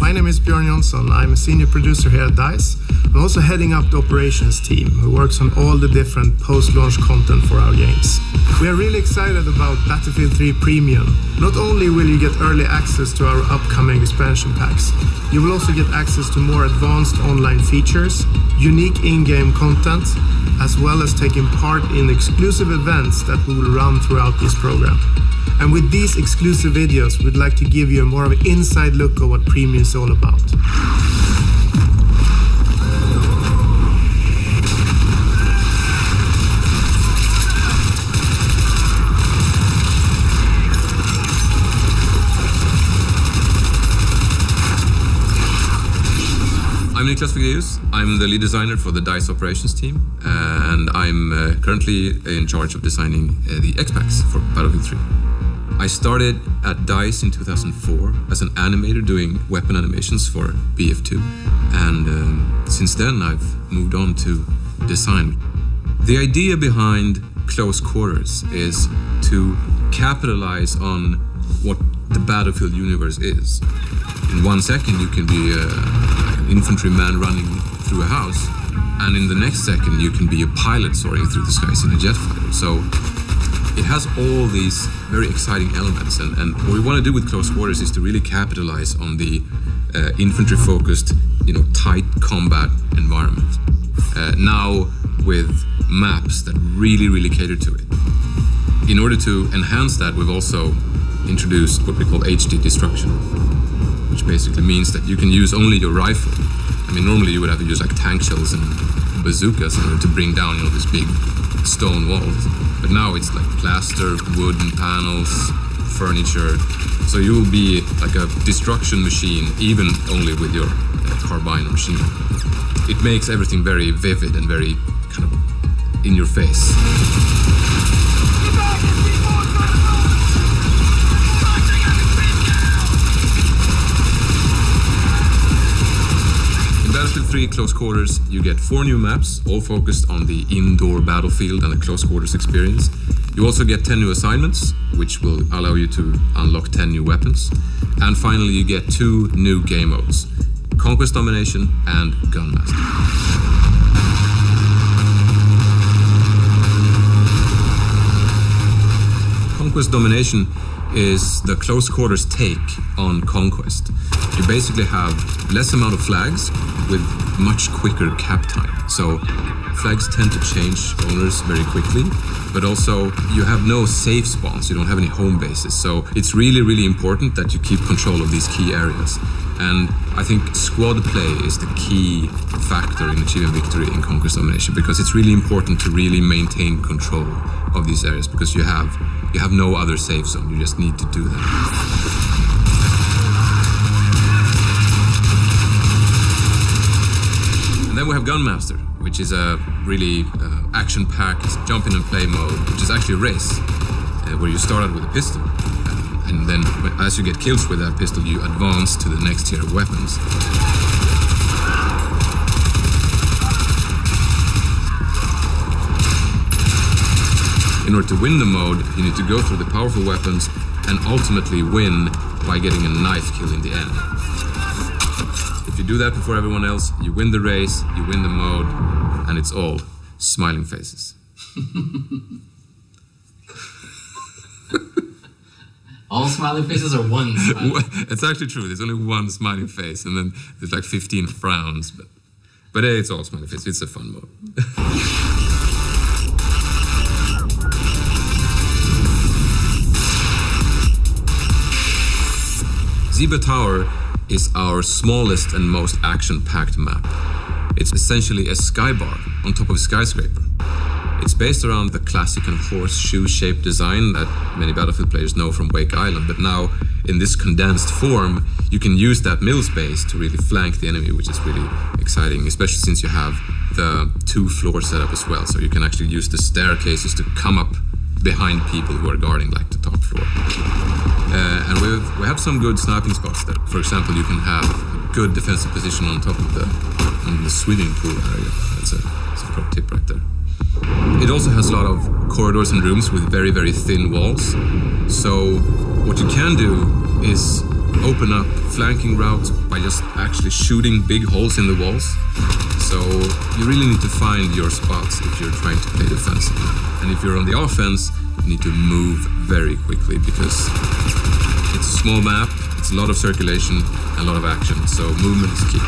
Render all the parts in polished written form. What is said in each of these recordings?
My name is Björn Jonsson. I'm a senior producer here at DICE. I'm also heading up the operations team who works on all the different post-launch content for our games. We are really excited about Battlefield 3 Premium. Not only will you get early access to our upcoming expansion packs, you will also get access to more advanced online features, unique in-game content, as well as taking part in exclusive events that we will run throughout this program. And with these exclusive videos, we'd like to give you a more of an inside look of what Premium is all about. I'm Niklas Vigdeus. I'm the lead designer for the DICE operations team, and I'm currently in charge of designing the X-Packs for Battlefield 3. I started at DICE in 2004 as an animator doing weapon animations for BF2, and since then I've moved on to design. The idea behind Close Quarters is to capitalize on what the Battlefield universe is. In 1 second you can be an infantryman running through a house, and in the next second you can be a pilot soaring through the skies in a jet fighter. So it has all these very exciting elements, and what we want to do with Close Quarters is to really capitalize on the infantry-focused, tight combat environment. Now with maps that really cater to it. In order to enhance that, we've also introduced what we call HD destruction, which basically means that you can use only your rifle. I mean, normally you would have to use like tank shells and bazookas in order to bring down, these big stone walls. But now it's like plaster, wooden panels, furniture. So you will be like a destruction machine, even only with your carbine or machine gun. It makes everything very vivid and very kind of in your face. In Battlefield 3 Close Quarters, you get 4 new maps, all focused on the indoor battlefield and the close quarters experience. You also get 10 new assignments, which will allow you to unlock 10 new weapons. And finally, you get 2 new game modes, Conquest Domination and Gunmaster. Conquest Domination is the close quarters take on Conquest. You basically have less amount of flags with much quicker cap time. So flags tend to change owners very quickly, but also you have no safe spawns, you don't have any home bases. So it's really important that you keep control of these key areas. And I think squad play is the key factor in achieving victory in Conquest Domination, because it's really important to really maintain control of these areas, because you have no other safe zone, you just need to do that. And then we have Gunmaster, which is a really action-packed jump-in-and-play mode, which is actually a race, where you start out with a pistol, and then as you get kills with that pistol, you advance to the next tier of weapons. In order to win the mode, you need to go through the powerful weapons and ultimately win by getting a knife kill in the end. If you do that before everyone else, you win the race, you win the mode, and it's all smiling faces. All smiling faces or one smiling? It's actually true. There's only one smiling face, and then there's like 15 frowns. But it's all smiling faces. It's a fun mode. Zebra Tower is our smallest and most action-packed map. It's essentially a skybar on top of a skyscraper. It's based around the classic and horseshoe-shaped design that many Battlefield players know from Wake Island, but now in this condensed form, you can use that middle space to really flank the enemy, which is really exciting, especially since you have the 2-floor setup as well. So you can actually use the staircases to come up behind people who are guarding like the top floor. And we have some good sniping spots there. For example, you can have a good defensive position on top of the swimming pool area. That's a pro tip right there. It also has a lot of corridors and rooms with very thin walls. So what you can do is open up flanking routes by just actually shooting big holes in the walls. So you really need to find your spots if you're trying to play defensively. And if you're on the offense, you need to move very quickly because it's a small map, it's a lot of circulation, and a lot of action, so movement is key.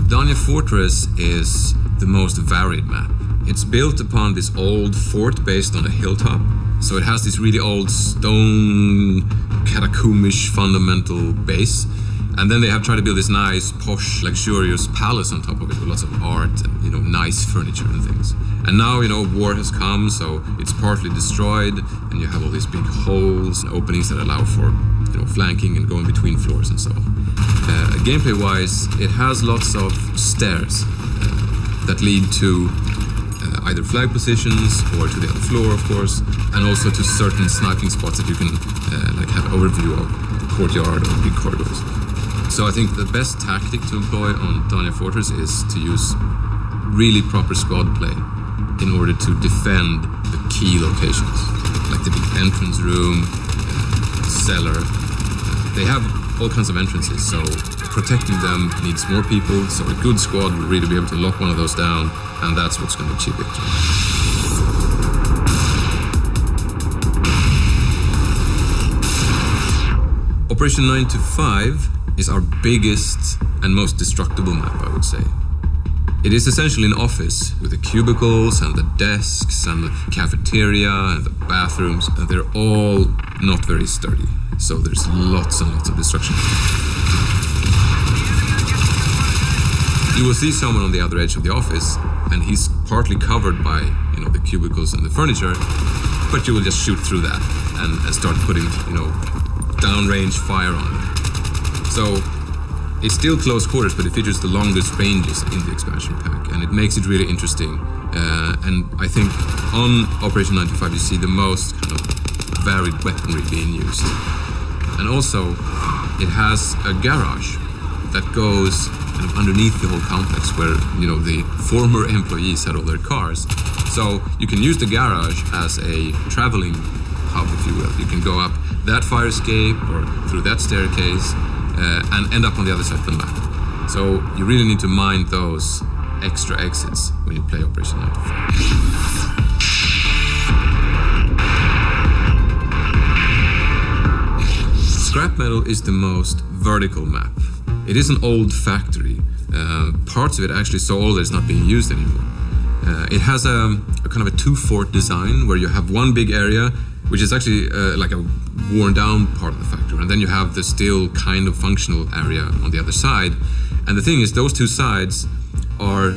Dania Fortress is the most varied map. It's built upon this old fort based on a hilltop. So it has this really old stone, catacombish fundamental base. And then they have tried to build this nice, posh, luxurious palace on top of it with lots of art and, nice furniture and things. And now, war has come, so it's partly destroyed, and you have all these big holes and openings that allow for, flanking and going between floors and so on. Gameplay-wise, it has lots of stairs that lead to either flag positions or to the other floor, of course, and also to certain sniping spots that you can have overview of the courtyard or big corridors. So I think the best tactic to employ on Dania Fortress is to use really proper squad play in order to defend the key locations, like the big entrance room, cellar. They have all kinds of entrances, so protecting them needs more people, so a good squad will really be able to lock one of those down, and that's what's going to achieve victory. Operation 9 to 5 is our biggest and most destructible map, I would say. It is essentially an office with the cubicles and the desks and the cafeteria and the bathrooms, and they're all not very sturdy. So there's lots and lots of destruction. You will see someone on the other edge of the office, and he's partly covered by, the cubicles and the furniture, but you will just shoot through that and start putting, downrange fire on them. So it's still close quarters, but it features the longest ranges in the expansion pack, and it makes it really interesting. And I think on Operation 95 you see the most kind of varied weaponry being used. And also, it has a garage that goes kind of underneath the whole complex where, the former employees had all their cars. So you can use the garage as a traveling hub, if you will. You can go up that fire escape or through that staircase and end up on the other side of the map. So you really need to mind those extra exits when you play Operation 95. Scrap metal is the most vertical map. It is an old factory. Parts of it actually so old that it's not being used anymore. It has a kind of a two-fort design where you have one big area, which is actually like a worn-down part of the factory, and then you have the still kind of functional area on the other side. And the thing is, those two sides are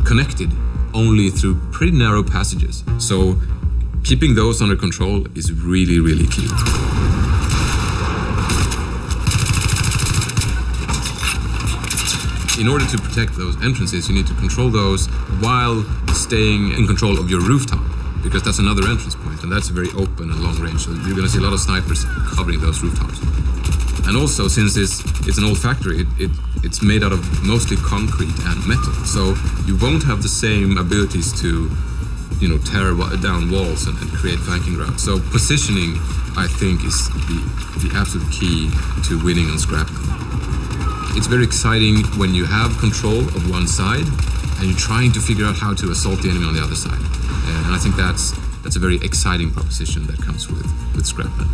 connected only through pretty narrow passages. So keeping those under control is really, really key. In order to protect those entrances, you need to control those while staying in control of your rooftop, because that's another entrance point, and that's very open and long range, so you're going to see a lot of snipers covering those rooftops. And also, since it's an old factory, it's made out of mostly concrete and metal, so you won't have the same abilities to, tear down walls and create flanking routes. So positioning, I think, is the absolute key to winning on scrap. It's very exciting when you have control of one side and you're trying to figure out how to assault the enemy on the other side. And I think that's a very exciting proposition that comes with scrap metal.